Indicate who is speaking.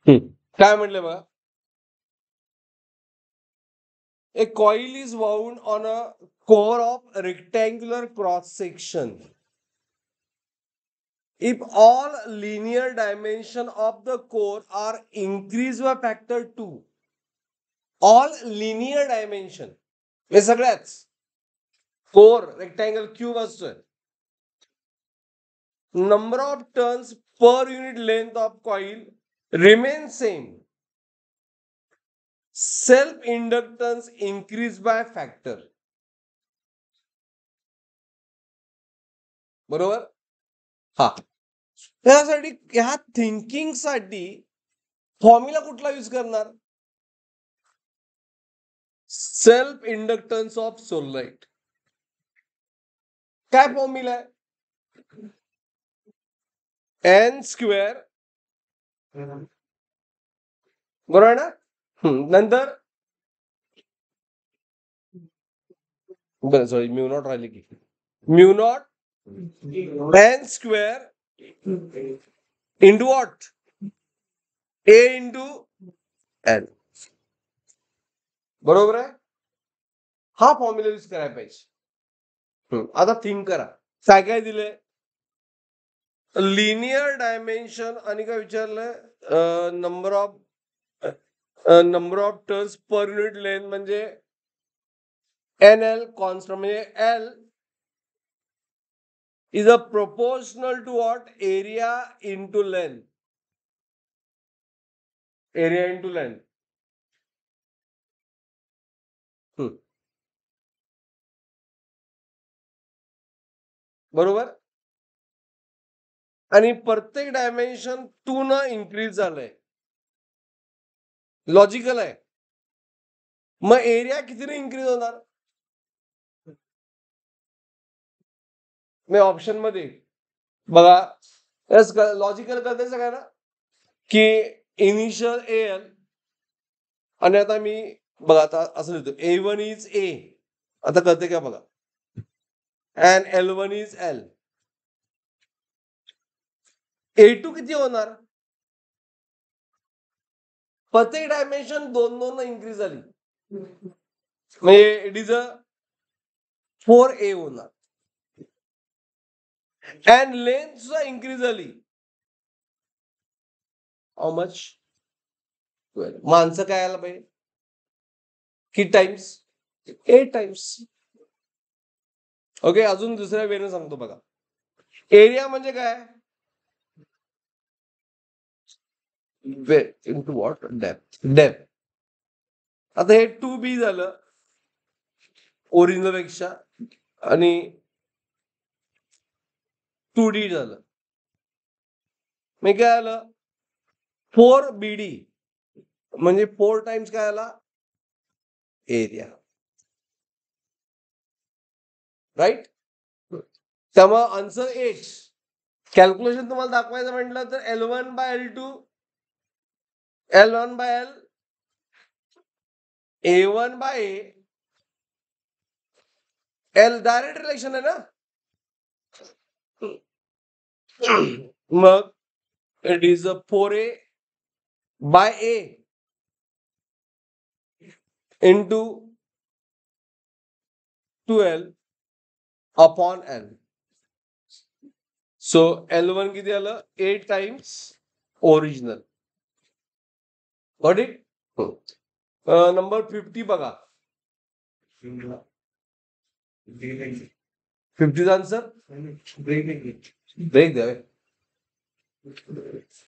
Speaker 1: काय म्हटलं बघा, a coil is wound on a core of rectangular cross section. If all linear dimension of the core are increased by factor 2, all linear dimension हे सगळ्याच core rectangle cube असतोय, number of turns per unit length of coil remains same, self inductance increase by factor. बरोबर. हा, त्यासाठी ह्या thinking साठी formula कुठला use करणार? Self inductance of सोलनाइट. काय फॉर्म्युला आहे? एन स्क्वेअर, बरोबर ना. नंतर बरं, सॉरी, म्यू नॉट राहिले की mu naught N square into what, A into N. बरोबर आहे. हा फॉर्म्युला यूज करायला पाहिजे. आता थिंक करा, काय काय दिलंय? लिनियर डायमेन्शन आणि काय विचारलंय? Number of turns per unit length म्हणजे एन एल कॉन्स्टंट, म्हणजे l is a proportional to what? Area into length. Area into length. बरोबर. आणि प्रत्येक डायमेन्शन 2 न इन्क्रीज झालंय. लॉजिकल आहे. मग एरिया कितीने इन्क्रीज होणार? मी ऑप्शन मध्ये बघा, लॉजिकल कळतंय सगळ्यांना की इनिशियल एल, आणि आता मी बघा आता असं लिहितो, A1 इज ए. आता कळते का बघा, and L1 is L. A2 किती होणार? प्रत्येक डायमेन्शन 2 इन्क्रीज झाली, म्हणजे इट इज अ 4A होणार. अँड लेंथ सुद्धा इन्क्रीज झाली. How much? माणसं काय आला पाहिजे? किती टाइम्स? 8 टाइम्स. ओके. अजून दुसऱ्या वेळेने सांगतो बघा. एरिया म्हणजे काय? Into what? डेप्थ. डेप्थ. आता हे 2B झालं ओरिजिनल पेक्षा, आणि 2D झालं. मी काय आलं? 4BD म्हणजे 4 टाइम्स काय आला? एरिया. राईट. त्यामुळे आन्सर 8. कॅल्क्युलेशन तुम्हाला दाखवायचं म्हटलं तर L1 by L2, L1 by L, A1 by A, L direct relation आहे ना. मग it is a 4A by A into 2L upon L. So L1 किती आलं? 8 times original. Got it? Number 50 बघा. 50चा आन्सर ब्रेक द्यावे.